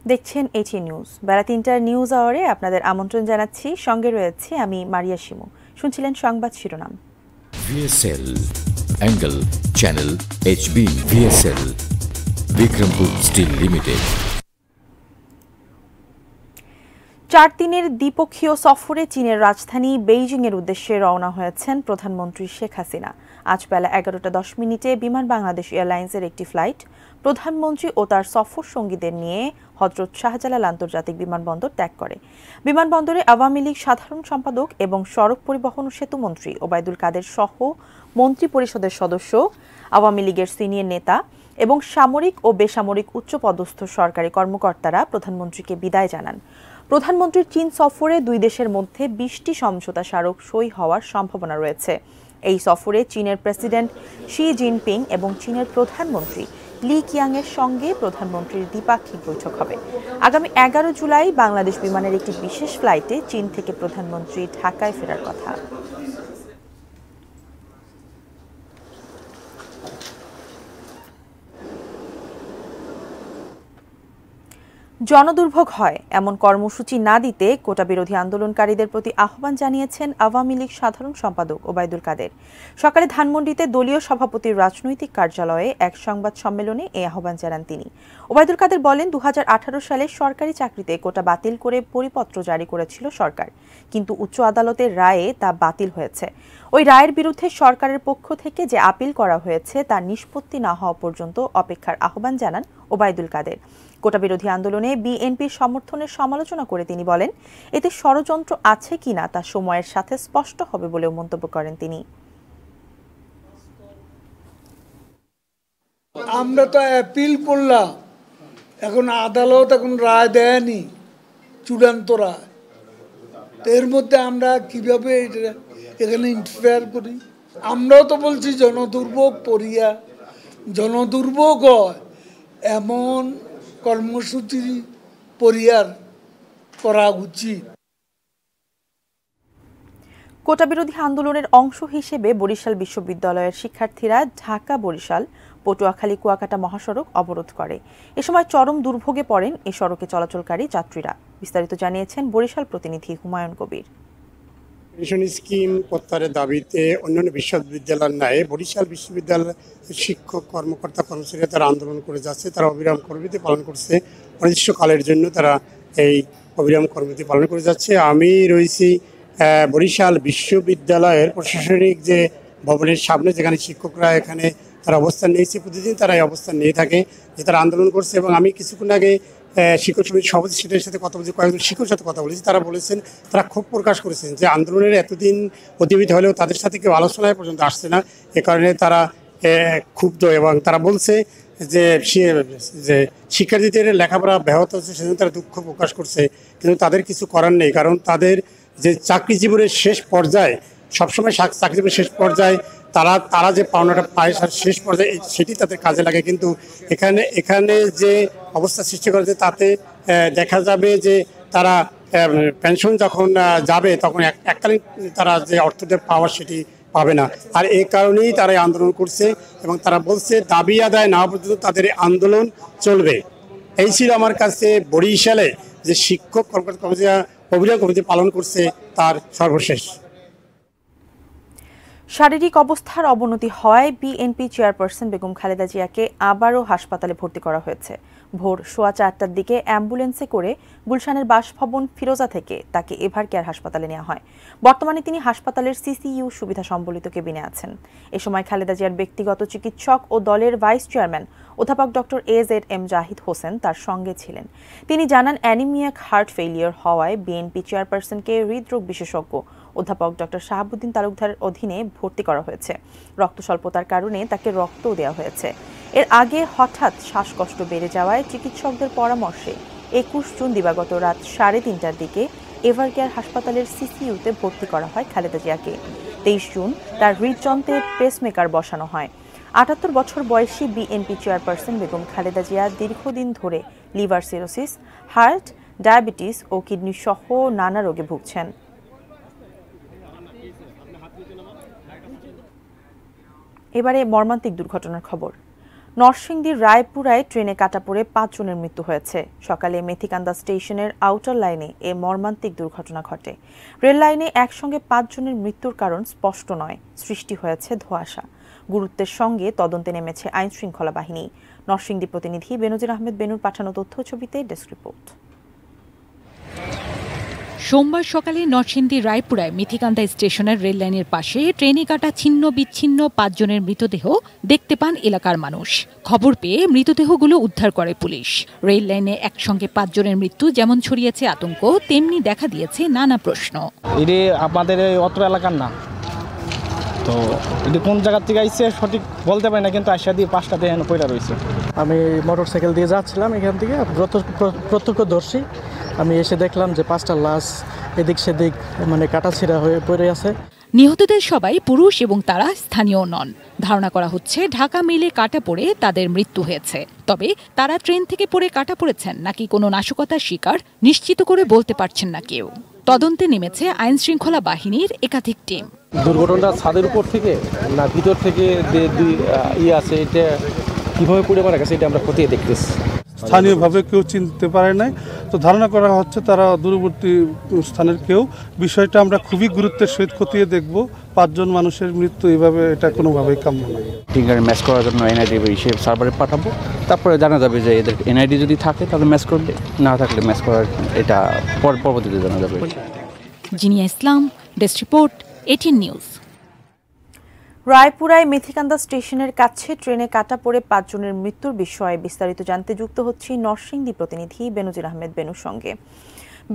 দেখছেন এটি নিউজ। বেলা ৩টার নিউজ আওয়ারে আপনাদের আমন্ত্রণ জানাচ্ছি। সঙ্গে রয়েছে আমি মারিয়া শিমু। শুনছিলেন সংবাদ শিরোনাম। VSL Angle Channel HB VSL Vikrampuর Steel Limited ৪ দিনের দ্বিপক্ষীয় সফরে চীনের রাজধানী বেইজিংয়ের উদ্দেশ্যে রওনা হয়েছেন প্রধানমন্ত্রী শেখ হাসিনা। আজ বেলা ১১:১০ বিমান বাংলাদেশ এয়ারলাইন্সের একটি ফ্লাইট প্রধানমন্ত্রী ও তার সফর সঙ্গীদের নিয়ে হযরত শাহজালাল আন্তর্জাতিক বিমানবন্দর ত্যাগ করে। বিমানবন্দরে আওয়ামী লীগ সাধারণ সম্পাদক এবং সড়ক পরিবহন ও সেতুমন্ত্রী ওবায়দুল কাদের সহ মন্ত্রী পরিষদের সদস্য, আওয়ামী লীগের সিনিয়র নেতা এবং সামরিক ও বেসামরিক উচ্চপদস্থ সরকারি কর্মকর্তারা প্রধানমন্ত্রীকে বিদায় জানান। প্রধানমন্ত্রীর চীন সফরে দুই দেশের মধ্যে ২০টি সমঝোতা স্মারক সই হওয়ার সম্ভাবনা রয়েছে। এই সফরে চীনের প্রেসিডেন্ট শি জিনপিং এবং চীনের প্রধানমন্ত্রী লি কিয়াংয়ের সঙ্গে প্রধানমন্ত্রীর দ্বিপাক্ষিক বৈঠক হবে। আগামী ১১ জুলাই বাংলাদেশ বিমানের একটি বিশেষ ফ্লাইটে চীন থেকে প্রধানমন্ত্রী ঢাকায় ফেরার কথা। জনদুর্ভোগ হয় এমন কর্মসূচি না দিতে কোটা বিরোধী আন্দোলনকারীদের প্রতি আহ্বান জানিয়েছেন আওয়ামী লীগ সাধারণ সম্পাদক ওবায়দুল কাদের। সকালে ধানমন্ডিতে দলীয় সভাপতির রাজনৈতিক কার্যালয়ে এক সংবাদ সম্মেলনে এই আহ্বান জানান তিনি। ওবায়দুল কাদের বলেন, ২০১৮ সালে সরকারি চাকরিতে কোটা বাতিল করে পরিপত্র জারি করেছিল সরকার, কিন্তু উচ্চ আদালতের রায়ে তা বাতিল হয়েছে। ওই রায়ের বিরুদ্ধে সরকারের পক্ষ থেকে যে আপিল করা হয়েছে তা নিষ্পত্তি না হওয়া পর্যন্ত অপেক্ষার আহ্বান জানান ওবায়দুল কাদের। কোটা বিরোধী আন্দোলনে বিএনপির সমর্থনের সমালোচনা করে তিনি বলেন, এতে ষড়যন্ত্র আছে কিনা তা সময়ের সাথে স্পষ্ট হবে বলেও মন্তব্য করেন তিনি। আমরা তো অ্যাপিল করলাম, এখন আদালত এখন রায় দেয়নি, চূড়ান্ত রায়। এর মধ্যে আমরা কিভাবে এখানে ইন্টারফেয়ার করি? আমরাও তো বলছি জনদুর্ভোগ পড়িয়া জনদুর্ভোগ হয় এমন কর্মসূচি পরিহার করা উচিত। কোটা বিরোধী আন্দোলনের অংশ হিসেবে বরিশাল বিশ্ববিদ্যালয়ের শিক্ষার্থীরা ঢাকা বরিশাল পটুয়াখালী কুয়াকাটা মহাসড়ক অবরোধ করে। এ সময় চরম দুর্ভোগে পড়েন এ সড়কে চলাচলকারী যাত্রীরা। বিস্তারিত জানিয়েছেন বরিশাল প্রতিনিধি হুমায়ুন কবির। পেনশন স্কিম প্রত্যাহারের দাবিতে অন্যান্য বিশ্ববিদ্যালয়ের ন্যায় বরিশাল বিশ্ববিদ্যালয়ের শিক্ষক কর্মকর্তা কর্মচারীরা তারা আন্দোলন করে যাচ্ছে। তারা অবিরাম কর্মবিরতি পালন করছে, অনির্দিষ্টকালের জন্য তারা এই অবিরাম কর্মবিরতি পালন করে যাচ্ছে। আমি রয়েছি বরিশাল বিশ্ববিদ্যালয়ের প্রশাসনিক যে ভবনের সামনে, যেখানে শিক্ষকরা এখানে তারা অবস্থান নিয়েছে। প্রতিদিন তারা এই অবস্থান নিয়ে থাকে, যে তারা আন্দোলন করছে। এবং আমি কিছুক্ষণ আগে শিক্ষক সমিতির সভাপতি সেটার সাথে কথা বলেছি, কয়েকজন শিক্ষকের সাথে কথা বলেছি। তারা বলেছেন, তারা ক্ষোভ প্রকাশ করেছেন যে আন্দোলনের এতদিন অতিবাহিত হলেও তাদের সাথে কেউ আলোচনায় পর্যন্ত আসছে না। এ কারণে তারা ক্ষুব্ধ এবং তারা বলছে যে শিক্ষার্থীদের লেখাপড়া ব্যাহত হচ্ছে, সেজন্য তারা দুঃখ প্রকাশ করছে। কিন্তু তাদের কিছু করার নেই, কারণ তাদের যে চাকরি জীবনের শেষ পর্যায়ে, সবসময় চাকরি জীবনের শেষ পর্যায়ে তারা যে পাওনাটা পায় শেষ পর্যায়ে সেটি তাদের কাজে লাগে। কিন্তু এখানে যে অবস্থা সৃষ্টি করেছে তাতে দেখা যাবে যে তারা পেনশন যখন যাবে তখন এককালীন তারা যে অর্থটা পাওয়ার সেটি পাবে না। আর এই কারণেই তারা আন্দোলন করছে এবং তারা বলছে দাবি আদায় না পর্যন্ত তাদের আন্দোলন চলবে। এই ছিল আমার কাছে বরিশালে যে শিক্ষক কর্মচারীরা অবিরাম কর্মসূচি পালন করছে তার সর্বশেষ। শারীরিক অবস্থার অবনতি হওয়ায় বিএনপি চেয়ারপারসন বেগম খালেদা জিয়াকে আবারও হাসপাতালে ভর্তি করা হয়েছে। ভোর 4:15টার দিকে অ্যাম্বুলেন্সে করে গুলশানের বাসভবন ফিরোজা থেকে তাকে এভার কেয়ার হাসপাতালে নেওয়া হয়। বর্তমানে তিনি হাসপাতালের সিসিইউ সুবিধা সম্বলিত কেবিনে আছেন। এ সময় খালেদা জিয়ার ব্যক্তিগত চিকিৎসক ও দলের ভাইস চেয়ারম্যান অধ্যাপক ডক্টর AZM জাহিদ হোসেন তার সঙ্গে ছিলেন। তিনি জানান, অ্যানিমিয়াক হার্ট ফেইলিয়ার হওয়ায় বিএনপি চেয়ারপারসনকে হৃদরোগ বিশেষজ্ঞ অধ্যাপক ডক্টর শাহাবুদ্দিন তালুকদারের অধীনে ভর্তি করা হয়েছে। রক্ত স্বল্পতার কারণে তাকে রক্তও দেওয়া হয়েছে। এর আগে হঠাৎ শ্বাসকষ্ট বেড়ে যাওয়ায় চিকিৎসকদের পরামর্শে 21 জুন দিবাগত রাত 3:30টার দিকে এভারকেয়ার হাসপাতালের সিসিইউতে ভর্তি করা হয় খালেদা জিয়াকে। 23 জুন তার হৃদযন্ত্রে পেসমেকার বসানো হয়। 78 বছর বয়সী বিএনপি চেয়ারপারসন বেগম খালেদা জিয়া দীর্ঘদিন ধরে লিভার সিরোসিস, হার্ট, ডায়াবেটিস ও কিডনি সহ নানা রোগে ভুগছেন। এবারে মর্মান্তিক দুর্ঘটনার খবর। নরসিংদীর রায়পুরায় ট্রেনে কাটা পড়ে 5 জনের মৃত্যু হয়েছে। সকালে মেথিকান্দা স্টেশনের আউটার লাইনে এ মর্মান্তিক দুর্ঘটনা ঘটে। রেল লাইনে একসঙ্গে 5 জনের মৃত্যুর কারণ স্পষ্ট নয়, সৃষ্টি হয়েছে ধোঁয়াশা। গুরুত্বের সঙ্গে তদন্তে নেমেছে আইন শৃঙ্খলা বাহিনী। নরসিংদী প্রতিনিধি বেনজির আহমেদ বেনুর পাঠানো তথ্য ছবিতে ডেস্ক রিপোর্ট। সোমবার সকালে নরসিংদীর রায়পুরায় মেথিকান্দা স্টেশনের রেল লাইনের পাশে ট্রেনে কাটা ছিন্ন বিচ্ছিন্ন 5 জনের মৃতদেহ দেখতে পান এলাকার মানুষ। খবর পেয়ে মৃতদেহগুলো উদ্ধার করে পুলিশ। রেল লাইনে একসঙ্গে 5 জনের মৃত্যু যেমন ছড়িয়েছে আতঙ্ক, তেমনি দেখা দিয়েছে নানা প্রশ্ন। এটি আমাদের অত্র এলাকার না, তো এটি কোন জায়গা থেকে আইছে সঠিক বলতে পারি না, কিন্তু আসা দিয়ে 5টা দেহ পয়লা রয়েছে। আমি মোটরসাইকেল দিয়ে যাচ্ছিলাম এখান থেকে, প্রত্যক্ষদর্শী। আমি এসে দেখলাম যে 5টা লাশ এদিক সেদিক কাটাছিড়া হয়ে পড়ে আছে। নিহতদের সবাই পুরুষ এবং তারা স্থানীয় নন। ধারণা করা হচ্ছে ঢাকা মেলে কাটা পড়ে তাদের মৃত্যু হয়েছে। তবে তারা ট্রেন থেকে পড়ে কাটা পড়েছেন নাকি কোনো নাশকতার শিকার নিশ্চিত করে বলতে পারছেন না কেউ। তদন্তে নেমেছে আইন শৃঙ্খলা বাহিনীর একাধিক টিম। দুর্ঘটনাটা ছাদের উপর থেকে না ভিতর থেকে আছে, এটা কিভাবে পড়ে মারা গেছে এটা আমরা খতিয়ে দেখতেছি। স্থানীয়ভাবে কেউ চিনতে পারে নাই, তো ধারণা করা হচ্ছে তারা দূরবর্তী স্থানের কেউ। বিষয়টা আমরা খুবই গুরুত্বের সহিত খতিয়ে দেখব। 5 জন মানুষের মৃত্যু এইভাবে এটা কোনোভাবেই কাম্য নয়। ফিঙ্গারে ম্যাচ করার জন্য এনআইডি হিসেবে সার্ভারে পাঠাবো, তারপরে জানা যাবে যে এদের এনআইডি যদি থাকে তাহলে ম্যাচ করবে, না থাকলে ম্যাচ করার এটা পরবর্তীতে জানা যাবে। জিনিয়া ইসলাম, ডেস্ক রিপোর্ট, 18 নিউজ। রায়পুরায় মেথিকান্দা স্টেশনের কাছে ট্রেনে কাটা পড়ে 5 জনের মৃত্যুর বিষয়ে বিস্তারিত জানতে যুক্ত হচ্ছি নরসিংদী প্রতিনিধি বেনজির আহমেদ বেনুর সঙ্গে।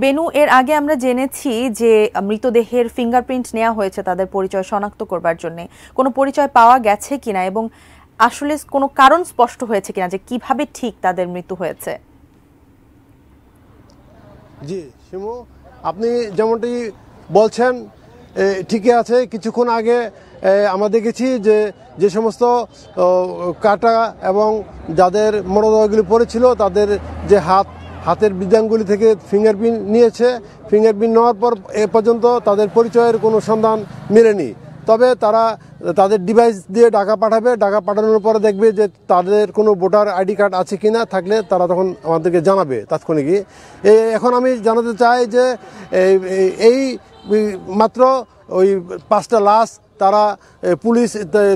বেনু, এর আগে আমরা জেনেছি যে মৃতদেহের ফিঙ্গারপ্রিন্ট নেওয়া হয়েছে তাদের পরিচয় শনাক্ত করবার জন্য। কোনো পরিচয় পাওয়া গেছে কিনা এবং আসলে কোনো কারণ স্পষ্ট হয়েছে কিনা যে কিভাবে ঠিক তাদের মৃত্যু হয়েছে? জি শিমু, আপনি যেমনটি বলছেন ঠিকই আছে। কিছুক্ষণ আগে আমরা দেখেছি যে সমস্ত কাটা এবং যাদের মরদেহগুলি পড়েছিল তাদের যে হাতের বৃদ্ধাঙ্গুলি থেকে ফিঙ্গারপ্রিন্ট নিয়েছে। ফিঙ্গারপ্রিন্ট নেওয়ার পর এ পর্যন্ত তাদের পরিচয়ের কোনো সন্ধান মেলেনি। তবে তারা তাদের ডিভাইস দিয়ে ঢাকা পাঠাবে, ঢাকা পাঠানোর পরে দেখবে যে তাদের কোনো ভোটার আইডি কার্ড আছে কিনা, থাকলে তারা তখন আমাদেরকে জানাবে তাৎক্ষণিকই। এখন আমি জানাতে চাই যে এই মাত্র ওই 5টা লাশ তারা পুলিশ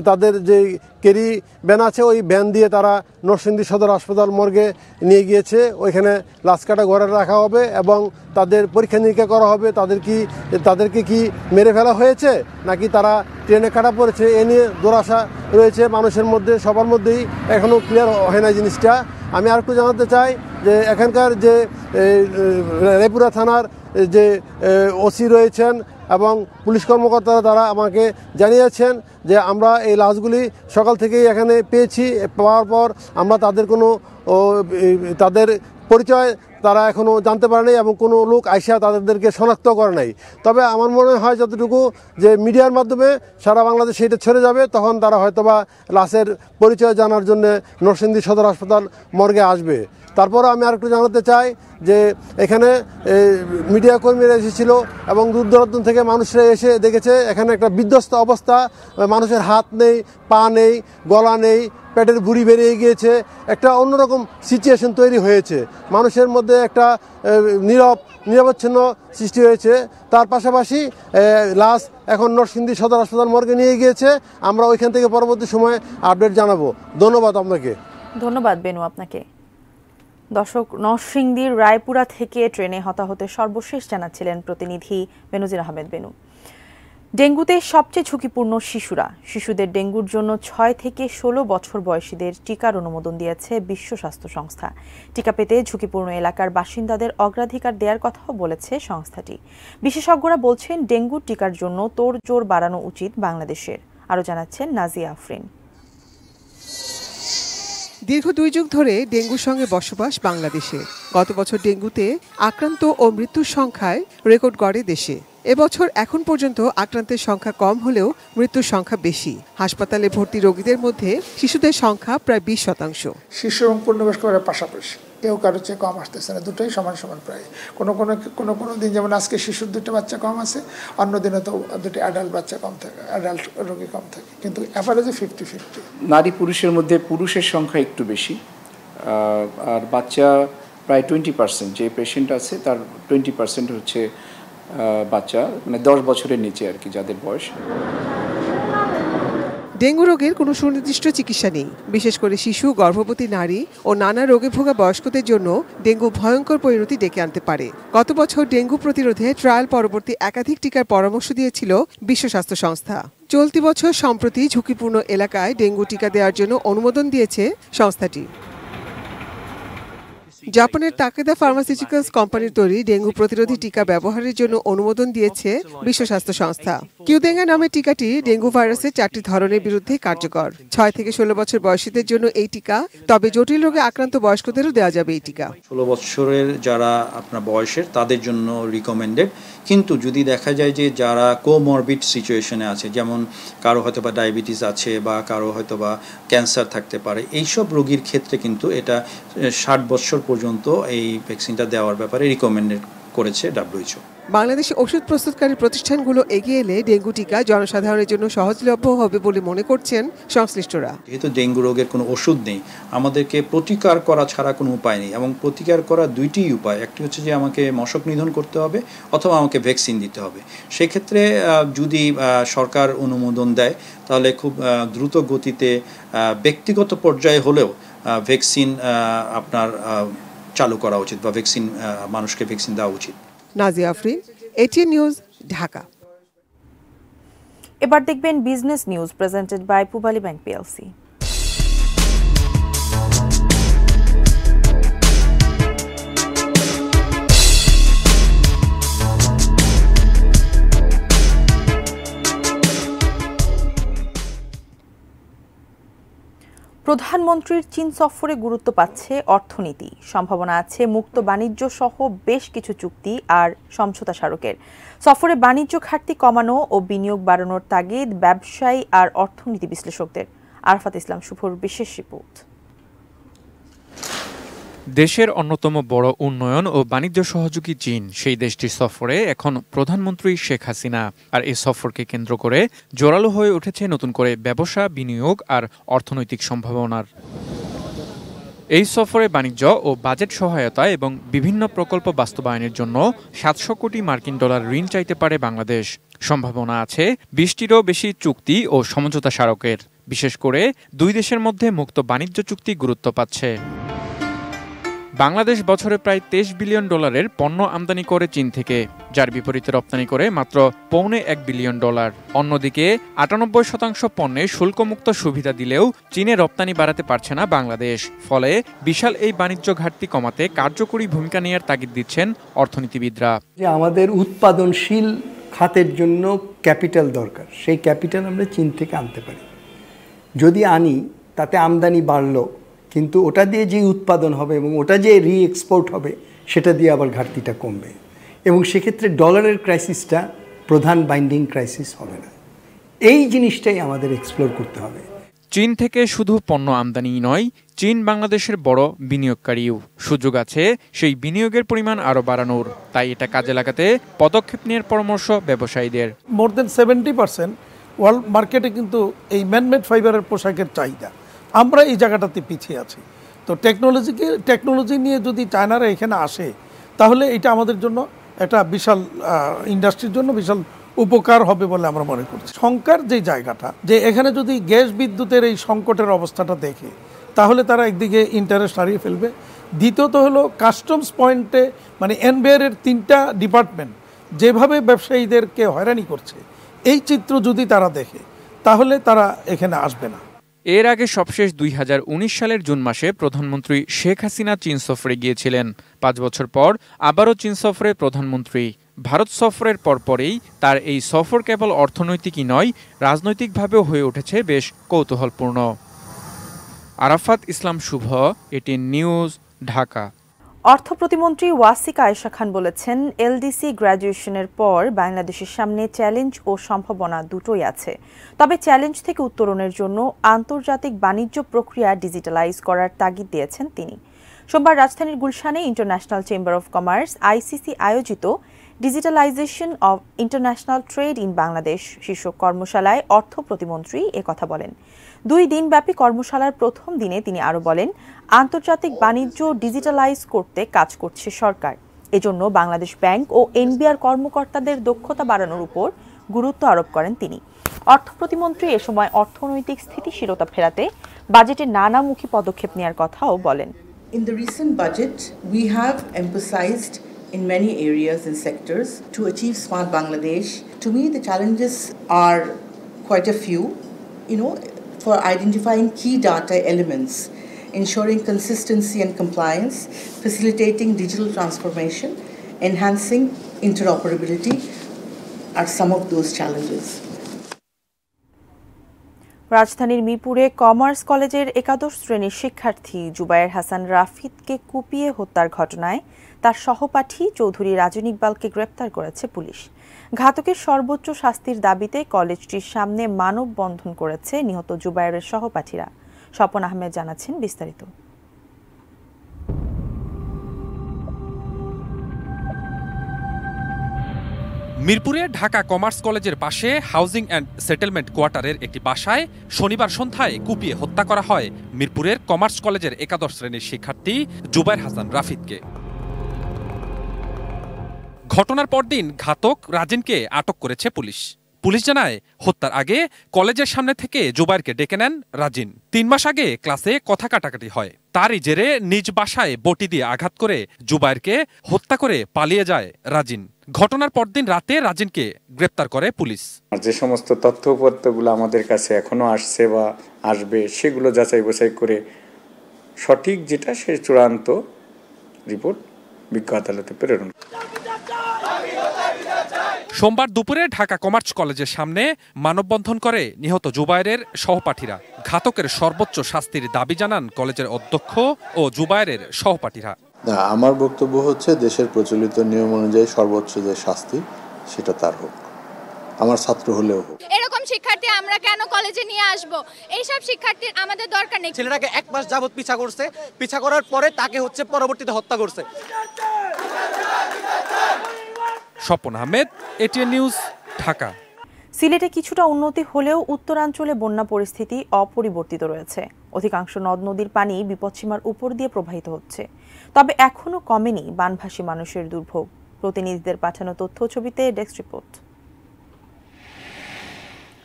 তাদের যে ক্যারি ভ্যান আছে ওই ভ্যান দিয়ে তারা নরসিংদী সদর হাসপাতাল মর্গে নিয়ে গিয়েছে। ওইখানে লাশ কাটা ঘরে রাখা হবে এবং তাদের পরীক্ষা নিরীক্ষা করা হবে। তাদেরকে কি মেরে ফেলা হয়েছে নাকি তারা ট্রেনে কাটা পড়েছে, এ নিয়ে দুরাশা রয়েছে মানুষের মধ্যে, সবার মধ্যেই এখনও ক্লিয়ার হয় না জিনিসটা। আমি আর একটু জানাতে চাই যে এখানকার যে রায়পুরা থানার যে ওসি রয়েছেন এবং পুলিশ কর্মকর্তারা তারা আমাকে জানিয়েছেন যে আমরা এই লাশগুলি সকাল থেকেই এখানে পেয়েছি। পাওয়ার পর আমরা তাদের পরিচয় তারা এখনও জানতে পারে নাই এবং কোনো লোক আইসা তাদেরকে শনাক্ত করে নাই। তবে আমার মনে হয় যতটুকু যে মিডিয়ার মাধ্যমে সারা বাংলাদেশে এটা ছড়ে যাবে, তখন তারা হয়তোবা লাশের পরিচয় জানার জন্য নরসিংদী সদর হাসপাতাল মর্গে আসবে। তারপরও আমি আরেকটু জানাতে চাই যে এখানে মিডিয়া কর্মীরা এসেছিল এবং দূর দূরান্ত থেকে মানুষরা এসে দেখেছে এখানে একটা বিধ্বস্ত অবস্থা। মানুষের হাত নেই, পা নেই, গলা নেই, পেটের ভুঁড়ি বেরিয়ে গিয়েছে। একটা অন্যরকম সিচুয়েশন তৈরি হয়েছে, মানুষের মধ্যে একটা নিরবচ্ছিন্ন সৃষ্টি হয়েছে। তার পাশাপাশি লাশ এখন নরসিংদী সদর হাসপাতাল মর্গে নিয়ে গিয়েছে। আমরা ওইখান থেকে পরবর্তী সময়ে আপডেট জানাবো। ধন্যবাদ আপনাকে। ধন্যবাদ বেনু আপনাকে। দর্শক, নরসিংদীর রায়পুরা থেকে ট্রেনে হতাহতের সর্বশেষ জানাচ্ছিলেন প্রতিনিধি বেনজির আহমেদ বেনু। ডেঙ্গুতে সবচেয়ে ঝুঁকিপূর্ণ শিশুদের ডেঙ্গুর জন্য 6 থেকে 16 বছর বয়সীদের টিকার অনুমোদন দিয়েছে বিশ্ব স্বাস্থ্য সংস্থা। টিকা পেতে ঝুঁকিপূর্ণ এলাকার বাসিন্দাদের অগ্রাধিকার দেওয়ার কথাও বলেছে সংস্থাটি। বিশেষজ্ঞরা বলছেন ডেঙ্গুর টিকার জন্য তোড়জোড় বাড়ানো উচিত বাংলাদেশের। আরও জানাচ্ছেন নাজিয়া আফরিন। দীর্ঘ 2 যুগ ধরে ডেঙ্গুর সঙ্গে বসবাস বাংলাদেশে। গত বছর ডেঙ্গুতে আক্রান্ত ও মৃত্যুর সংখ্যায় রেকর্ড গড়ে দেশে। এবছর এখন পর্যন্ত আক্রান্তের সংখ্যা কম হলেও মৃত্যুর সংখ্যা বেশি। হাসপাতালে ভর্তি রোগীদের মধ্যে শিশুদের সংখ্যা প্রায় 20%। শিশু এবং পূর্ণবয়স্ক পাশাপাশি কেউ কারোর চেয়ে কম আসতেছে না, দুটোই সমান সমান প্রায়। কোনো দিন যেমন আজকে শিশুর 2টা বাচ্চা কম আছে, অন্য দিনে তো 2টি অ্যাডাল্ট বাচ্চা কম থাকে, অ্যাডাল্ট রোগী কম থাকে, কিন্তু অ্যাভারেজে 50-50। নারী পুরুষের মধ্যে পুরুষের সংখ্যা একটু বেশি, আর বাচ্চা প্রায় 20%। যে পেশেন্ট আছে তার 20% হচ্ছে বাচ্চা, মানে 10 বছরের নিচে আর কি যাদের বয়স। ডেঙ্গু রোগের কোনো সুনির্দিষ্ট চিকিৎসা নেই। বিশেষ করে শিশু, গর্ভবতী নারী ও নানা রোগে ভোগা বয়স্কদের জন্য ডেঙ্গু ভয়ঙ্কর পরিণতি ডেকে আনতে পারে। গত বছর ডেঙ্গু প্রতিরোধে ট্রায়াল পরবর্তী একাধিক টিকার পরামর্শ দিয়েছিল বিশ্ব স্বাস্থ্য সংস্থা। চলতি বছর সম্প্রতি ঝুঁকিপূর্ণ এলাকায় ডেঙ্গু টিকা দেওয়ার জন্য অনুমোদন দিয়েছে সংস্থাটি। জাপানের তাকেদা ফার্মাসিউটিক্যালস কোম্পানির তৈরি ডেঙ্গু প্রতিরোধী টিকা ব্যবহারের জন্য অনুমোদন দিয়েছে বিশ্ব স্বাস্থ্য সংস্থা। কিউদেঙ্গা নামের টিকাটি ডেঙ্গু ভাইরাসের 4টি ধরনের বিরুদ্ধে কার্যকর। 6 থেকে 16 বছর বয়সীদের জন্য এই টিকা, তবে জটিল রোগে আক্রান্ত বয়স্কদেরও দেওয়া যাবে এই টিকা। 16 বছরের যারা আপনার বয়সের তাদের জন্য রিকমেন্ডেড, কিন্তু যদি দেখা যায় যে যারা কোমরবিড সিচুয়েশনে আছে, যেমন কারো হয়তো বা ডায়াবেটিস আছে বা কারো হয়তো বা ক্যান্সার থাকতে পারে, এইসব রোগীর ক্ষেত্রে কিন্তু এটা 60 বছর পর্যন্ত এই ভ্যাকসিনটা দেওয়ার ব্যাপারে রিকমেন্ডেড করেছে WHO। বাংলাদেশে ওষুধ প্রস্তুতকারী প্রতিষ্ঠানগুলো এগিয়ে এলে ডেঙ্গু টিকা জনসাধারণের জন্য সহজলভ্য হবে বলে মনে করছেন সংশ্লিষ্টরা। যেহেতু ডেঙ্গু রোগের কোনো ওষুধ নেই, আমাদেরকে প্রতিকার করা ছাড়া কোনো উপায় নেই, এবং প্রতিকার করা 2টি উপায়। একটি হচ্ছে যে আমাকে মশক নিধন করতে হবে অথবা আমাকে ভ্যাকসিন দিতে হবে। সেক্ষেত্রে যদি সরকার অনুমোদন দেয় তাহলে খুব দ্রুত গতিতে ব্যক্তিগত পর্যায়ে হলেও ভ্যাকসিন আপনার চালু করা উচিত, বা ভ্যাকসিন মানুষকে ভ্যাকসিন দেওয়া উচিত। Nazia Afrin, ATN news, Dhaka. এবার দেখবেন business news presented by Pubali bank PLC। প্রধানমন্ত্রীর চীন সফরে গুরুত্ব পাচ্ছে অর্থনীতি। সম্ভাবনা আছে মুক্ত বাণিজ্য সহ বেশ কিছু চুক্তি আর সমঝোতা স্মারকের। সফরে বাণিজ্য ঘাটতি কমানো ও বিনিয়োগ বাড়ানোর তাগিদ ব্যবসায়ী আর অর্থনীতি বিশ্লেষকদের। আরাফাত ইসলাম শুভর বিশেষ রিপোর্ট। দেশের অন্যতম বড় উন্নয়ন ও বাণিজ্য সহযোগী চীন, সেই দেশটির সফরে এখন প্রধানমন্ত্রী শেখ হাসিনা। আর এই সফরকে কেন্দ্র করে জোরালো হয়ে উঠেছে নতুন করে ব্যবসা, বিনিয়োগ আর অর্থনৈতিক সম্ভাবনার। এই সফরে বাণিজ্য ও বাজেট সহায়তা এবং বিভিন্ন প্রকল্প বাস্তবায়নের জন্য 700 কোটি মার্কিন ডলার ঋণ চাইতে পারে বাংলাদেশ। সম্ভাবনা আছে 20টিরও বেশি চুক্তি ও সমঝোতা স্মারকের। বিশেষ করে দুই দেশের মধ্যে মুক্ত বাণিজ্য চুক্তি গুরুত্ব পাচ্ছে। বাংলাদেশ বছরে প্রায় 23 বিলিয়ন ডলারের পণ্য আমদানি করে চীন থেকে, যার বিপরীতে রপ্তানি করে মাত্র $1.25 বিলিয়ন। অন্যদিকে 98% পণ্যে শুল্কমুক্ত সুবিধা দিলেও চীনে রপ্তানি বাড়াতে পারছে না বাংলাদেশ। ফলে বিশাল এই বাণিজ্য ঘাটতি কমাতে কার্যকরী ভূমিকা নেওয়ার তাগিদ দিচ্ছেন অর্থনীতিবিদরা। যে আমাদের উৎপাদনশীল খাতের জন্য ক্যাপিটাল দরকার, সেই ক্যাপিটাল আমরা চীন থেকে আনতে পারি। যদি আনি তাতে আমদানি বাড়লো, কিন্তু ওটা দিয়ে যে উৎপাদন হবে এবং ওটা যে রি-এক্সপোর্ট হবে সেটা দিয়ে আবার ঘাটতিটা কমবে, এবং সেক্ষেত্রে ডলারের ক্রাইসিসটা প্রধান বাইন্ডিং ক্রাইসিস হবে না। এই জিনিসটাই আমাদের এক্সপ্লোর করতে হবে। চীন থেকে শুধু পণ্য আমদানি নয়, চীন বাংলাদেশের বড় বিনিয়োগকারীও। সুযোগ আছে সেই বিনিয়োগের পরিমাণ আরও বাড়ানোর। তাই এটা কাজে লাগাতে পদক্ষেপ নেওয়ার পরামর্শ ব্যবসায়ীদের। মোর দেন 70% ওয়ার্ল্ড মার্কেটে কিন্তু এই ম্যানমেড ফাইবারের পোশাকের চাহিদা, আমরা এই জায়গাটাতে পিছিয়ে আছি। তো টেকনোলজি নিয়ে যদি চায়নারা এখানে আসে তাহলে এটা আমাদের জন্য একটা বিশাল ইন্ডাস্ট্রির জন্য বিশাল উপকার হবে বলে আমরা মনে করছি। শঙ্কার যে জায়গাটা, যে এখানে যদি গ্যাস বিদ্যুতের এই সংকটের অবস্থাটা দেখে তাহলে তারা একদিকে ইন্টারেস্ট হারিয়ে ফেলবে। দ্বিতীয়ত হলো কাস্টমস পয়েন্টে, মানে এনবিআর-এর 3টা ডিপার্টমেন্ট যেভাবে ব্যবসায়ীদেরকে হয়রানি করছে, এই চিত্র যদি তারা দেখে তাহলে তারা এখানে আসবে না। এর আগে সবশেষ 2019 সালের জুন মাসে প্রধানমন্ত্রী শেখ হাসিনা চীন সফরে গিয়েছিলেন। 5 বছর পর আবারও চীন সফরে প্রধানমন্ত্রী। ভারত সফরের পরপরেই তার এই সফর কেবল অর্থনৈতিকই নয়, রাজনৈতিকভাবেও হয়ে উঠেছে বেশ কৌতূহলপূর্ণ। আরাফাত ইসলাম শুভ, ATN নিউজ, ঢাকা। অর্থ প্রতিমন্ত্রী ওয়াসিকা আয়েশা খান বলেছেন, এলডিসি গ্র্যাজুয়েশনের পর বাংলাদেশের সামনে চ্যালেঞ্জ ও সম্ভাবনা দুটোই আছে। তবে চ্যালেঞ্জ থেকে উত্তরণের জন্য আন্তর্জাতিক বাণিজ্য প্রক্রিয়া ডিজিটালাইজ করার তাগিদ দিয়েছেন তিনি। সোমবার রাজধানীর গুলশানে international chamber of commerce ICC আয়োজিত digitalization of international trade in Bangladesh শীর্ষক কর্মশালায় অর্থ প্রতিমন্ত্রী একথা বলেন। 2 দিনব্যাপী কর্মশালার প্রথম দিনে তিনি আরও বলেন, আন্তর্জাতিক বাণিজ্য ডিজিটালাইজ করতে কাজ করছে সরকার। এজন্য বাংলাদেশ ব্যাংক ও এনবিআর কর্মকর্তাদের দক্ষতা বাড়ানোর উপর গুরুত্ব আরোপ করেন তিনি। অর্থ প্রতিমন্ত্রী এ সময় অর্থনৈতিক স্থিতিশীলতা ফেরাতে বাজেটে নানামুখী পদক্ষেপ নেওয়ার কথাও বলেন। In the recent budget, we have emphasized in many areas and sectors to achieve Smart Bangladesh. To me, the challenges are quite a few, for identifying key data elements, ensuring consistency and compliance, facilitating digital transformation, enhancing interoperability are some of those challenges. রাজধানীর মিরপুরে commerce কলেজের একাদশ শ্রেণীর শিক্ষার্থী জুবায়ের হাসান রাফিদকে কুপিয়ে হত্যার ঘটনায় তার সহপাঠী চৌধুরী রাজন ইকবালকে গ্রেপ্তার করেছে পুলিশ। ঘাতকের সর্বোচ্চ শাস্তির দাবিতে কলেজটির সামনে মানববন্ধন করেছে নিহত জুবায়েরের সহপাঠীরা। স্বপন আহমেদ জানাচ্ছেন বিস্তারিত। মিরপুরে ঢাকা কমার্স কলেজের পাশে হাউজিং অ্যান্ড সেটেলমেন্ট কোয়ার্টারের একটি বাসায় শনিবার সন্ধ্যায় কুপিয়ে হত্যা করা হয় মিরপুরের কমার্স কলেজের একাদশ শ্রেণীর শিক্ষার্থী জুবায়ের হাসান রাফিদকে। ঘটনার পরদিন ঘাতক রাজিনকে আটক করেছে পুলিশ। পুলিশ জানায়, হত্যার আগে কলেজের সামনে থেকে জুবায়েরকে ডেকে নেন রাজিন। 3 মাস আগে ক্লাসে কথা কাটাকাটি হয়। তারই জেরে নিজ বাসায় বটি দিয়ে আঘাত করে জুবায়েরকে হত্যা করে পালিয়ে যায় রাজিন। ঘটনার পরদিন রাতে রাজিনকে গ্রেপ্তার করে পুলিশ। যে সমস্ত তথ্যপত্রগুলো আমাদের কাছে এখনো আসছে বা আসবে, সেগুলো যাচাই বাছাই করে সঠিক যেটা সে চূড়ান্ত রিপোর্ট বিজ্ঞ আদালতে প্রেরণ। সোমবার দুপুরে ঢাকা কমার্স কলেজের সামনে মানববন্ধন করে নিহত জুবায়েরের সহপাঠীরা। ঘাতকের সর্বোচ্চ শাস্তির দাবি জানান কলেজের অধ্যক্ষ ও জুবায়েরের সহপাঠীরা। আমার বক্তব্য হচ্ছে, দেশের প্রচলিত নিয়ম অনুযায়ী সর্বোচ্চ যে শাস্তি সেটা তার হোক, আমার ছাত্র হলেও হোক। এরকম শিক্ষার্থী আমরা কেন কলেজে নিয়ে আসব? এইসব শিক্ষার্থীর আমাদের দরকার নেই। ছেলেটাকে 1 মাস যাবত পিছা করছে, পিছা করার পরে তাকে পরবর্তীতে হত্যা করছে। Swapan Ahmed, ATN news, Dhaka. সিলেটে কিছুটা উন্নতি হলেও উত্তরাঞ্চলে বন্যা পরিস্থিতি অপরিবর্তিত রয়েছে। অধিকাংশ নদ নদীর পানি বিপদসীমার উপর দিয়ে প্রবাহিত হচ্ছে। তবে এখনও কমেনি বানভাসী মানুষের দুর্ভোগ। প্রতিনিধিদের পাঠানো তথ্য ছবিতে ডেস্ক রিপোর্ট।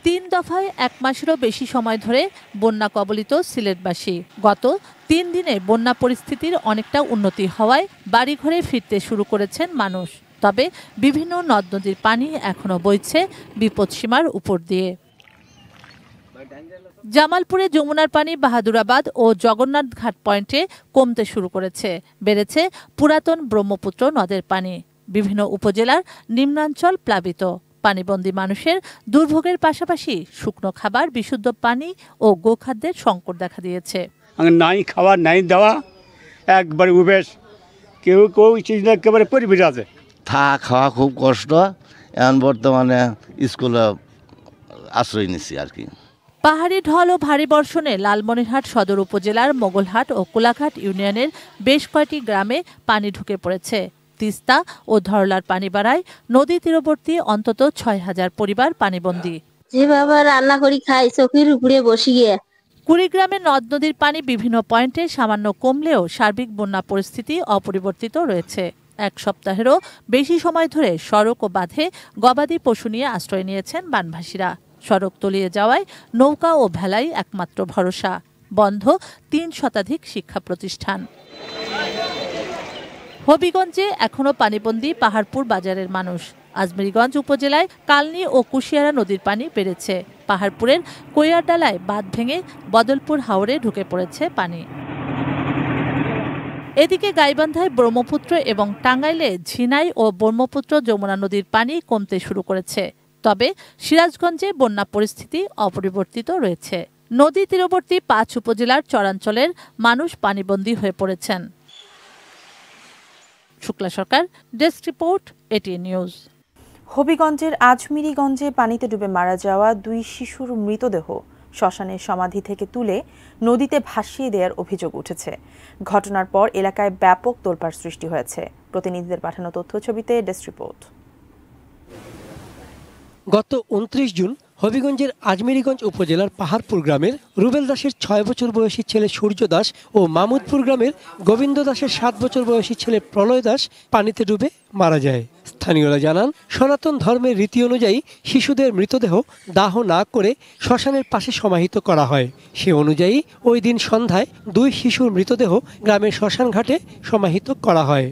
3 দফায় 1 মাসেরও বেশি সময় ধরে বন্যা কবলিত সিলেটবাসী। গত 3 দিনে বন্যা পরিস্থিতির অনেকটা উন্নতি হওয়ায় বাড়িঘরে ফিরতে শুরু করেছেন মানুষ। তবে বিভিন্ন নদ নদীর পানি এখনো বইছে বিপদসীমার উপর দিয়ে। জামালপুরে যমুনার পানি বাহাদুরাবাদ ও জগন্নাথ ঘাট পয়েন্টে কমতে শুরু করেছে। বেড়েছে পুরাতন ব্রহ্মপুত্র নদের পানি। বিভিন্ন উপজেলার নিম্নাঞ্চল প্লাবিত। পানিবন্দী মানুষের দুর্ভোগের পাশাপাশি শুকনো খাবার, বিশুদ্ধ পানি ও গোখাদ্যের সংকট দেখা দিয়েছে। নাই খাওয়া, নাই দেওয়া, একবারে উবেশ, কেউ একেবারে পরিবেশ আছে। খাওয়া খুব কষ্ট। এখন বর্তমানে স্কুলে আশ্রয় নিচ্ছি আর কি। পাহাড়ি ঢল ও ভারী বর্ষণে লালমনিরহাট সদর উপজেলার মোগলহাট ও কোলাঘাট ইউনিয়নের বেশ কয়েকটি গ্রামে পানি ঢুকে পড়েছে। তিস্তা ও ধরলার পানি বাড়ায় নদী তীরবর্তী অন্তত ৬,০০০ পরিবার পানিবন্দী। যেভাবে রান্না করি খাই, চোখের উপরে বসে গিয়ে। কুড়িগ্রামে নদ নদীর পানি বিভিন্ন পয়েন্টে সামান্য কমলেও সার্বিক বন্যা পরিস্থিতি অপরিবর্তিত রয়েছে। 1 সপ্তাহেরও বেশি সময় ধরে সড়ক ও বাঁধে গবাদি পশু নিয়ে আশ্রয় নিয়েছেন বানভাসীরা। সড়ক তলিয়ে যাওয়ায় নৌকা ও ভেলাই একমাত্র ভরসা। বন্ধ 3 শতাধিক শিক্ষা প্রতিষ্ঠান। হবিগঞ্জে এখনও পানিবন্দী পাহাড়পুর বাজারের মানুষ। আজমেরীগঞ্জ উপজেলায় কালনী ও কুশিয়ারা নদীর পানি বেড়েছে। পাহাড়পুরের কৈয়ারডালায় বাঁধ ভেঙে বদলপুর হাওরে ঢুকে পড়েছে পানি। এদিকে গাইবান্ধায় ব্রহ্মপুত্র এবং টাঙ্গাইলে ঝিনাই ও ব্রহ্মপুত্র যমুনা নদীর পানি কমতে শুরু করেছে। তবে সিরাজগঞ্জে বন্যা পরিস্থিতি অপরিবর্তিত রয়েছে। নদী তীরবর্তী 5 উপজেলার চরাঞ্চলের মানুষ পানিবন্দী হয়ে পড়েছেন। শুক্লা সরকার, ডেস্ক রিপোর্ট, এটিএন নিউজ। হবিগঞ্জের আজমিরিগঞ্জে পানিতে ডুবে মারা যাওয়া 2 শিশুর মৃতদেহ শ্মশানের সমাধি থেকে তুলে নদীতে ভাসিয়ে দেওয়ার অভিযোগ উঠেছে। ঘটনার পর এলাকায় ব্যাপক তোলপাড় সৃষ্টি হয়েছে। প্রতিনিধিদের পাঠানো তথ্যছবিতে ডেস্ক রিপোর্ট। গত ২৯ জুন হবিগঞ্জের আজমেরীগঞ্জ উপজেলার পাহাড়পুর গ্রামের রুবেল দাসের ৬ বছর বয়সী ছেলে সূর্য দাস ও মামুদপুর গ্রামের গোবিন্দ দাসের ৭ বছর বয়সী ছেলে প্রলয় দাস পানিতে ডুবে মারা যায়। স্থানীয়রা জানান, সনাতন ধর্মের রীতি অনুযায়ী শিশুদের মৃতদেহ দাহ না করে শ্মশানের পাশে সমাহিত করা হয়। সে অনুযায়ী ওই দিন সন্ধ্যায় ২ শিশুর মৃতদেহ গ্রামের শ্মশান ঘাটে সমাহিত করা হয়।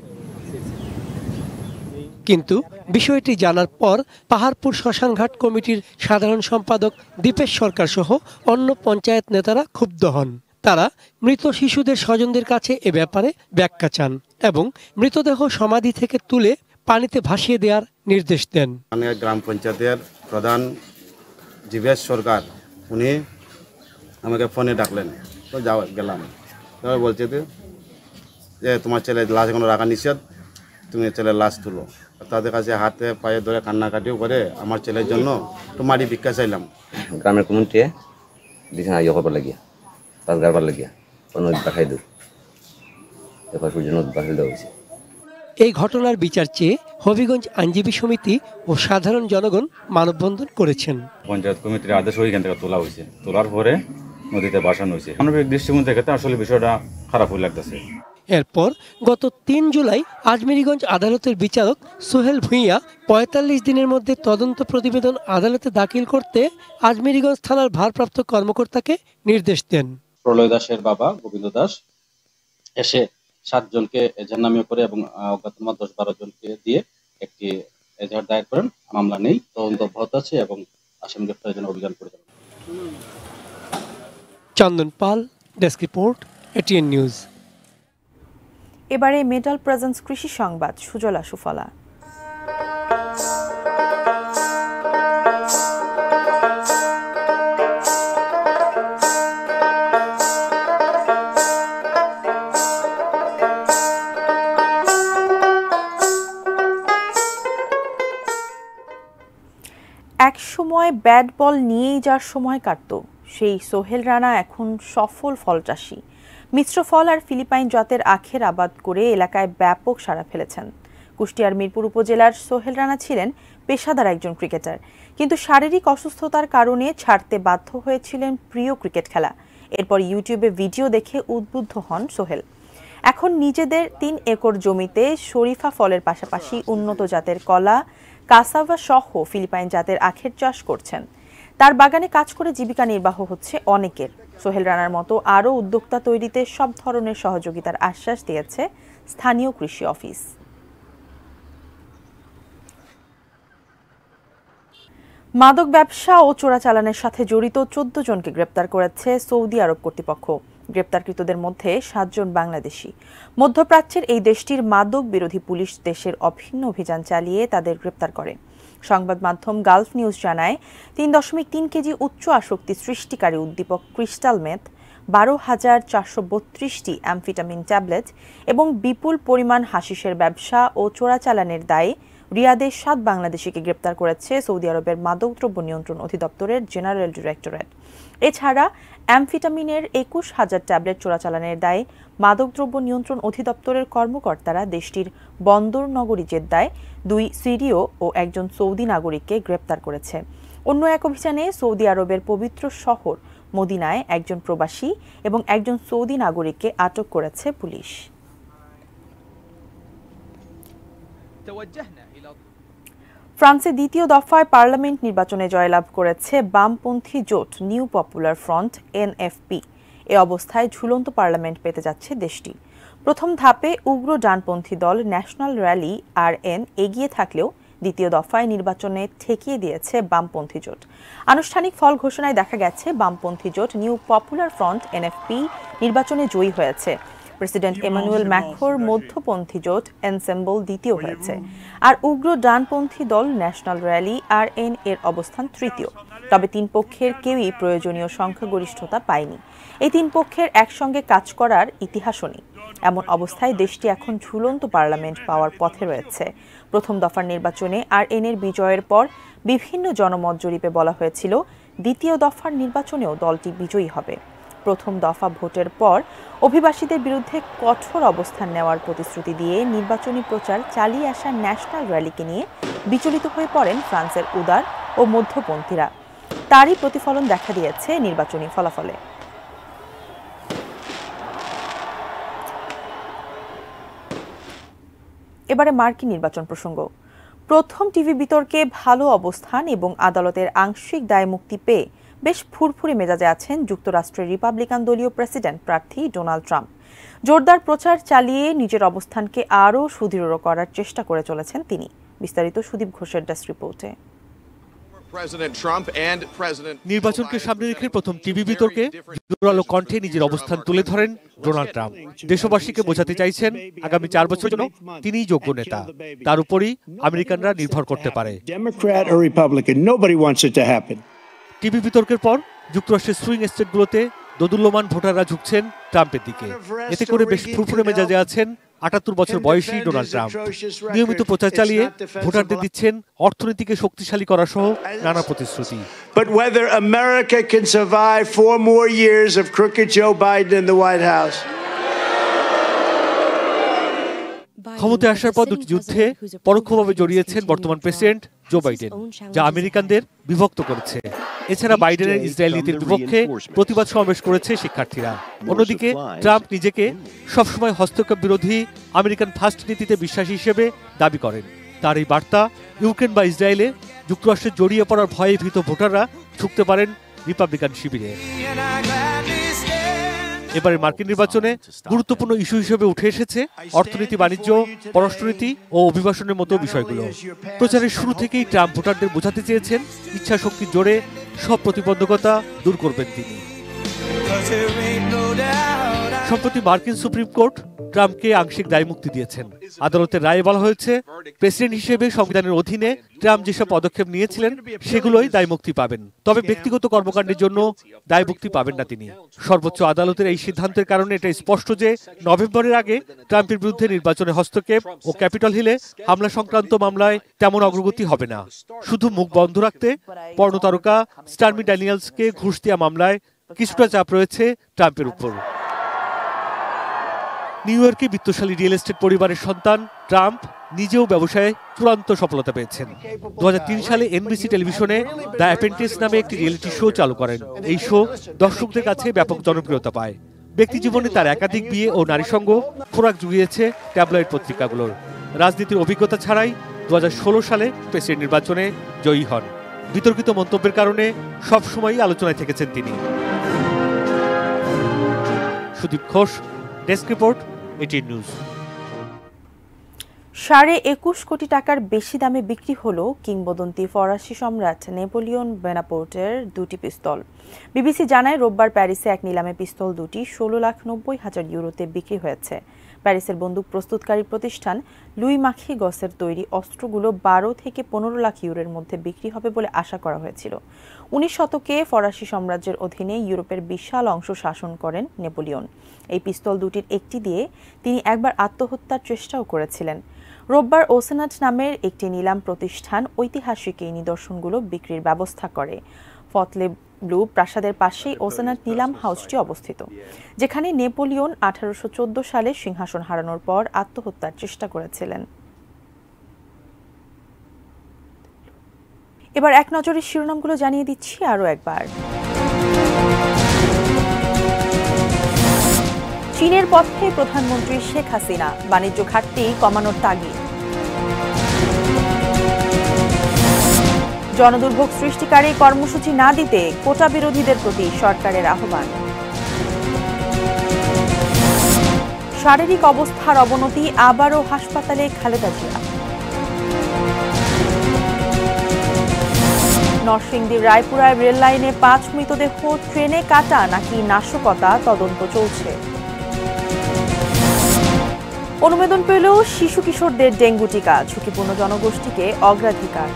কিন্তু বিষয়টি জানার পর পাহাড়পুর শ্মশানঘাট কমিটির সাধারণ সম্পাদক দীপেশ সরকার সহ অন্য পঞ্চায়েত নেতারা ক্ষুব্ধ হন। তারা মৃত শিশুদের স্বজনদের কাছে এ ব্যাপারে ব্যাখ্যা চান এবং মৃতদেহ সমাধি থেকে তুলে পানিতে ভাসিয়ে দেওয়ার নির্দেশ দেন। গ্রাম পঞ্চায়েতের প্রধান দীপেশ সরকার উনি আমাকে ফোনে ডাকলেন, তো গেলাম। বলছে যে তোমার ছেলে লাশ এখনো রাখা নিষেধ, তুমি ছেলের লাশ তুলো। তাদের কাছে হাতে পায়ে ধরে কান্নাকাটিও করে আমার ছেলের জন্য একটু মাটি ভিক্ষা চাইলাম। গ্রামের কমিটি বিছানা ইয়ে করবার লাগিয়া তাজ গাড়বার লাগিয়া নদী পাঠাই দেব, এবার সূর্য নদী পাঠাই দেওয়া হয়েছে। এই ঘটনার বিচার চেয়ে হবিগঞ্জ আইনজীবী সমিতি ও সাধারণ জনগণ মানববন্ধন করেছেন। পঞ্চায়েত কমিটির আদেশ ওইখান থেকে তোলা হয়েছে, তোলার পরে নদীতে ভাসানো হয়েছে। মানবিক দৃষ্টিকোণ থেকে আসলে বিষয়টা খারাপ হয়ে লাগতেছে। এরপর গত ৩ জুলাই আজমেরীগঞ্জ আদালতের বিচারক সোহেল ভূঁইয়া ৪৫ দিনের মধ্যে তদন্ত প্রতিবেদন আদালতে দাখিল করতে আজমেরীগঞ্জ থানার ভারপ্রাপ্ত কর্মকর্তাকে নির্দেশ দেন। প্রলয় দাসের বাবা গোবিন্দ দাস এসে ৭ জনকে এজাহারনামা করে এবং অজ্ঞাতনামা ১০-১২ জনকে দিয়ে একটি এজাহার দায়ের করেন। মামলা নেই, তদন্ত অব্যাহত আছে এবং আসামি গ্রেফতারের জন্য অভিযান পরিচালনা। চন্দন পাল, ডেস্ক রিপোর্ট, এটিএন নিউজ। এবারে মেটাল প্রেজেন্স কৃষি সংবাদ সুজলা সুফলা। এক সময় ব্যাট বল নিয়েই যার সময় কাটত সেই সোহেল রানা এখন সফল ফল চাষী। মিশ্র ফল আর ফিলিপাইন জাতের আখের আবাদ করে এলাকায় ব্যাপক সাড়া ফেলেছেন। কুষ্টিয়ার মিরপুর উপজেলার সোহেল রানা ছিলেন পেশাদার একজন ক্রিকেটার, কিন্তু শারীরিক অসুস্থতার কারণে ছাড়তে বাধ্য হয়েছিলেন প্রিয় ক্রিকেট খেলা। এরপর ইউটিউবে ভিডিও দেখে উদ্বুদ্ধ হন সোহেল। এখন নিজেদের ৩ একর জমিতে শরীফা ফলের পাশাপাশি উন্নত জাতের কলা, কাসাভা সহ ফিলিপাইন জাতের আখের চাষ করছেন। তার বাগানে কাজ করে জীবিকা নির্বাহ হচ্ছে অনেকের। সোহেল রানার মতো আরও উদ্যোক্তা তৈরিতে সব ধরনের সহযোগিতার আশ্বাস দিয়েছে স্থানীয় কৃষি অফিস। মাদক ব্যবসা ও চোরাচালানের সাথে জড়িত ১৪ জনকে গ্রেপ্তার করেছে সৌদি আরব কর্তৃপক্ষ। গ্রেপ্তারকৃতদের মধ্যে ৭ জন বাংলাদেশি। মধ্যপ্রাচ্যের এই দেশটির মাদক বিরোধী পুলিশ দেশের অভিন্ন অভিযান চালিয়ে তাদের গ্রেপ্তার করে। সংবাদ মাধ্যম গালফ নিউজ জানায় ৩.৩ কেজি উচ্চ আসক্তি সৃষ্টিকারী উদ্দীপক ক্রিস্টাল মেথ, ১২,৪৩২টি অ্যামফিটামিন ট্যাবলেট এবং বিপুল পরিমাণ হাশিশের ব্যবসা ও চোরাচালানের দায়ে রিয়াদে ৭ বাংলাদেশিকে গ্রেপ্তার করেছে সৌদি আরবের মাদকদ্রব্য নিয়ন্ত্রণ অধিদপ্তরের জেনারেল ডিরেক্টরেট। এছাড়া অ্যামফিটামিনের ২১,০০০ ট্যাবলেট চোরাচালানের দায়ে মাদকদ্রব্য নিয়ন্ত্রণ অধিদপ্তরের কর্মকর্তারা দেশটির বন্দর নগরী জেদ্দায় ২ সিরীয় ও একজন সৌদি নাগরিককে গ্রেপ্তার করেছে। অন্য এক অভিযানে সৌদি আরবের পবিত্র শহর মদিনায় একজন প্রবাসী এবং একজন সৌদি নাগরিককে আটক করেছে পুলিশ। ফ্রান্সে দ্বিতীয় দফায় পার্লামেন্ট নির্বাচনে জয়লাভ করেছে বামপন্থী জোট নিউ পপুলার ফ্রন্ট এনএফপি। এ অবস্থায় ঝুলন্ত পার্লামেন্ট পেতে যাচ্ছে দেশটি। প্রথম ধাপে উগ্র ডানপন্থী দল ন্যাশনাল র্যালি আরএন এগিয়ে থাকলেও দ্বিতীয় দফায় নির্বাচনে ঠেকিয়ে দিয়েছে বামপন্থী জোট। আনুষ্ঠানিক ফল ঘোষণায় দেখা গেছে বামপন্থী জোট নিউ পপুলার ফ্রন্ট এনএফপি নির্বাচনে জয়ী হয়েছে। প্রেসিডেন্ট এমানুয়েল ম্যাক্রোর মধ্যপন্থী জোট এনসেম্বল দ্বিতীয় হয়েছে, আর উগ্র ডানপন্থী দল ন্যাশনাল র্যালি আরএন এর অবস্থান তৃতীয়। তবে ৩ পক্ষের কেউই প্রয়োজনীয় সংখ্যাগরিষ্ঠতা পায়নি। এই ৩ পক্ষের একসঙ্গে কাজ করার ইতিহাসও নেই। এমন অবস্থায় দেশটি এখন ঝুলন্ত পার্লামেন্ট পাওয়ার পথে রয়েছে। প্রথম দফার নির্বাচনে আরএন এর বিজয়ের পর বিভিন্ন জনমত জরিপে বলা হয়েছিল দ্বিতীয় দফার নির্বাচনেও দলটি বিজয়ী হবে। প্রথম দফা ভোটের পর অভিবাসীদের বিরুদ্ধে কঠোর অবস্থান নেওয়ার প্রতিশ্রুতি দিয়ে নির্বাচনী প্রচার চালিয়ে আসা ন্যাশনাল র্যালিকে নিয়ে বিচলিত হয়ে পড়েন ফ্রান্সের উদার ও মধ্যপন্থীরা। তারই প্রতিফলন দেখা দিয়েছে নির্বাচনী ফলাফলে। এবারে মার্কিন নির্বাচন প্রসঙ্গ। প্রথম টিভি বিতর্কে ভালো অবস্থান এবং আদালতের আংশিক দায় মুক্তি পেয়ে বেশ ফুরফুরে মেজাজে আছেন যুক্তরাষ্ট্রের রিপাবলিকান দলীয় প্রেসিডেন্ট প্রার্থী ডোনাল্ড ট্রাম্প। জোরদার প্রচার চালিয়ে নিজের অবস্থানকে আরও সুদৃঢ় করার চেষ্টা করে চলেছেন তিনি। বিস্তারিত সুদীপ ঘোষের ডেস্ক রিপোর্টে। নির্বাচনকে সামনে রেখে প্রথম টিভি বিতর্কে জোরালো কণ্ঠে নিজের অবস্থান তুলে ধরেন ডোনাল্ড ট্রাম্প। দেশবাসীকে বোঝাতে চাইছেন আগামী 4 বছরের জন্য তিনিই যোগ্য নেতা, তার উপরই আমেরিকানরা নির্ভর করতে পারে। টিভি বিতর্কের পর যুক্তরাষ্ট্রের সুইং স্টেটগুলোতে দোদুল্যমান ভোটাররা ঝুঁকছেন ট্রাম্পের দিকে। এতে করে বেশ ফুরফুরে মেজাজে আছেন 78 বছর বয়সী ডোনাল্ড ট্রাম্প। নিয়মিত প্রচার চালিয়ে ভোটারদের দিচ্ছেন অর্থনীতিকে শক্তিশালী করা সহ নানা প্রতিশ্রুতি। But whether America can survive 4 more years of crooked Joe Biden in the White House. ক্ষমতায় আসার পর দুটি যুদ্ধে পরোক্ষভাবে জড়িয়েছেন বর্তমান প্রেসিডেন্ট জো বাইডেন, যা আমেরিকানদের বিভক্ত করেছে। এছাড়া বাইডেনের ইসরায়েল নীতির বিপক্ষে প্রতিবাদ সমাবেশ করেছে শিক্ষার্থীরা। অন্যদিকে ট্রাম্প নিজেকে সবসময় হস্তক্ষেপ বিরোধী আমেরিকান ফার্স্ট নীতিতে বিশ্বাসী হিসেবে দাবি করেন। তার এই বার্তা ইউক্রেন বা ইসরায়েলে যুক্তরাষ্ট্রের জড়িয়ে পড়ার ভয়ে ভীত ভোটাররা ঝুঁকতে পারেন রিপাবলিকান শিবিরে। এবারে মার্কিন নির্বাচনে গুরুত্বপূর্ণ ইস্যু হিসেবে উঠে এসেছে অর্থনীতি, বাণিজ্য, পররাষ্ট্রনীতি ও অভিবাসনের মতো বিষয়গুলো। প্রচারের শুরু থেকেই ট্রাম্প ভোটারদের বোঝাতে চেয়েছেন ইচ্ছা শক্তির জোরে সব প্রতিবন্ধকতা দূর করবেন তিনি। সম্প্রতি মার্কিন সুপ্রিম কোর্ট ট্রাম্পকে আংশিক দায়মুক্তি দিয়েছেন। আদালতের রায়ে বলা হয়েছে, প্রেসিডেন্ট হিসেবে সংবিধানের অধীনে ট্রাম্প যেসব পদক্ষেপ নিয়েছিলেন সেগুলোই দায়মুক্তি পাবেন, তবে ব্যক্তিগত কর্মকাণ্ডের জন্য দায়মুক্তি পাবেন না তিনি। সর্বোচ্চ আদালতের এই সিদ্ধান্তের কারণে এটা স্পষ্ট যে নভেম্বরের আগে ট্রাম্পের বিরুদ্ধে নির্বাচনে হস্তক্ষেপ ও ক্যাপিটল হিলে হামলা সংক্রান্ত মামলায় তেমন অগ্রগতি হবে না। শুধু মুখ বন্ধ রাখতে পর্নোতারকা স্টর্মি ড্যানিয়েলসকে ঘুষ দেওয়া মামলায় কিছুটা চাপ রয়েছে ট্রাম্পের উপর। নিউ ইয়র্কে বিত্তশালী রিয়েল এস্টেট পরিবারের সন্তান ট্রাম্প নিজেও ব্যবসায় চূড়ান্ত সফলতা পেয়েছেন। 2003 সালে এনবিসি টেলিভিশনে দ্য অ্যাপ্রেন্টিস নামে একটি রিয়েলিটি শো চালু করেন। এই শো দর্শকদের কাছে ব্যাপক জনপ্রিয়তা পায়। ব্যক্তিজীবনে তার একাধিক বিয়ে ও নারী সঙ্গ খোরাক জুগিয়েছে ট্যাবলয়েড পত্রিকাগুলোর। রাজনীতির অভিজ্ঞতা ছাড়াই 2016 সালে প্রেসিডেন্ট নির্বাচনে জয়ী হন। বিতর্কিত মন্তব্যের কারণে সবসময়ই আলোচনায় থেকেছেন তিনি। Sudip Ghosh, desk report, ATN news. 21.5 কোটি টাকার বেশি দামে বিক্রি হলো কিংবদন্তি ফরাসি সম্রাট নেপোলিয়ন বোনাপার্টের দুটি পিস্তল। বিবিসি জানায়, রোববার প্যারিসে এক নিলামে পিস্তল দুটি 16,90,000 ইউরোতে বিক্রি হয়েছে। প্যারিসের বন্দুক প্রস্তুতকারী প্রতিষ্ঠান লুই মাখি গসের তৈরি অস্ত্রগুলো 12 থেকে 15 লাখ ইউরোর মধ্যে বিক্রি হবে বলে আশা করা হয়েছিল। 19 শতকে ফরাসি সাম্রাজ্যের অধীনে ইউরোপের বিশাল অংশ শাসন করেন নেপোলিয়ন। এই পিস্তল দুটির একটি দিয়ে তিনি একবার আত্মহত্যার চেষ্টাও করেছিলেন। রোববার ওসেনাট নামের একটি নিলাম প্রতিষ্ঠান ঐতিহাসিক এই নিদর্শনগুলো বিক্রির ব্যবস্থা করে। ফতলেব্লু প্রাসাদের পাশেই ওসেনাট নিলাম হাউসটি অবস্থিত, যেখানে নেপোলিয়ন 1814 সালে সিংহাসন হারানোর পর আত্মহত্যার চেষ্টা করেছিলেন। এবার এক নজরে শিরোনামগুলো জানিয়ে দিচ্ছি আরও একবার। চীনের পথে প্রধানমন্ত্রী শেখ হাসিনা, বাণিজ্য ঘাটতি কমানোর তাগিদ। জনদুর্ভোগ সৃষ্টিকারী কর্মসূচি না দিতে কোটা বিরোধীদের প্রতি সরকারের আহ্বান। শারীরিক অবস্থার অবনতি, আবারও হাসপাতালে খালেদা জিয়া। নরসিংদীর রায়পুরায় রেল লাইনে 5 মৃতদেহ, ট্রেনে কাটা নাকি নাশকতা, তদন্ত চলছে। অনুমোদন পেল শিশু কিশোরদের ডেঙ্গু টিকা, ঝুঁকিপূর্ণ জনগোষ্ঠীকে অগ্রাধিকার।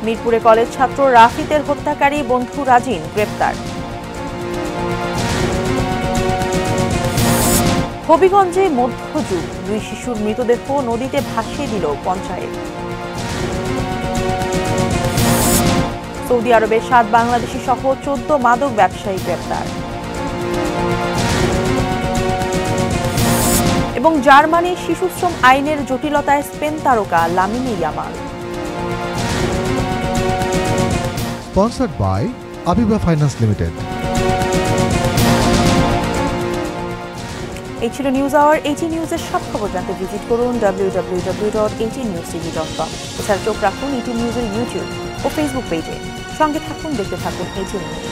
মিরপুরে কলেজ ছাত্র রাফিদের হত্যাকারী বন্ধু রাজিন গ্রেপ্তার। হবিগঞ্জে মধ্যযুগ, 2 শিশুর মৃতদেহ নদীতে ভাসিয়ে দিল পঞ্চায়েত। সৌদি আরবে 7 বাংলাদেশি সহ 14 মাদক ব্যবসায়ী গ্রেপ্তার। এবং জার্মানি শিশুশ্রম আইনের জটিলতায় স্পেন তারকা Lamine Yamal. Sponsored by Abiba Finance Limited. এই ছিল নিউজ আওয়ার। AT নিউজের সব খবর জানতে ভিজিট করুন www.atnewstv.com। এছাড়া চোখ রাখুন AT নিউজের ইউটিউব ও ফেসবুক পেজে। সঙ্গে থাকুন, দেখতে থাকুন AT নিউজ।